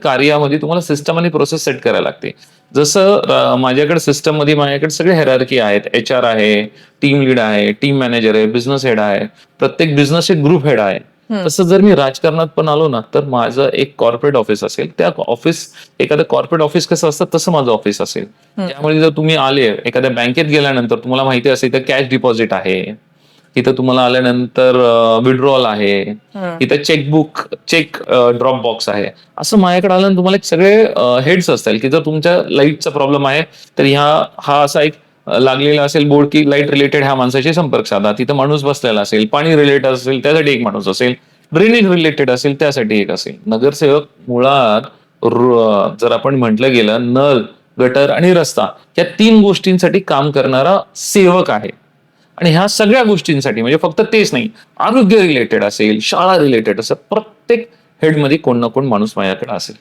कार्यामध्ये तुम्हाला सिस्टम आणि प्रोसेस सेट करायला लागते. जसं माझ्याकडे सिस्टममध्ये माझ्याकडे सगळे हायरार्की आहेत. एचआर आहे, टीम लीड आहे, टीम मॅनेजर आहे, बिझनेस हेड आहे. प्रत्येक बिझनेसचे ग्रुप हेड आहे. तसं जर मी राजकारणात पण आलो ना, तर माझं एक कॉर्पोरेट ऑफिस असेल. त्या ऑफिस एखादं कॉर्पोरेट ऑफिस कसं असतं तसं माझं ऑफिस असेल. त्यामुळे जर तुम्ही आले एखाद्या बँकेत गेल्यानंतर तुम्हाला माहिती असेल तर कॅश डिपॉझिट आहे. तिथं तुम्हाला आल्यानंतर विड्रॉल आहे. इथं चेक ड्रॉप बॉक्स आहे. असं माझ्याकडे आल्यानंतर तुम्हाला एक सगळे हेड्स असतील की जर तुमच्या लाईटचा प्रॉब्लेम आहे तर हा असा एक लागलेला असेल बोर्ड की लाईट रिलेटेड ह्या माणसाशी संपर्क साधा. तिथं माणूस बसलेला असेल, पाणी रिलेटेड असेल त्यासाठी एक माणूस असेल, ड्रेनेज रिलेटेड असेल त्यासाठी एक असेल. नगरसेवक मुळात जर आपण म्हटलं गेलं नळ, गटर आणि रस्ता या 3 गोष्टींसाठी काम करणारा सेवक आहे. आणि ह्या सगळ्या गोष्टींसाठी म्हणजे फक्त तेच नाही, आरोग्य रिलेटेड असेल, शाळा रिलेटेड असेल, प्रत्येक हेडमध्ये कोण ना कोण माणूस माझ्याकडे असेल.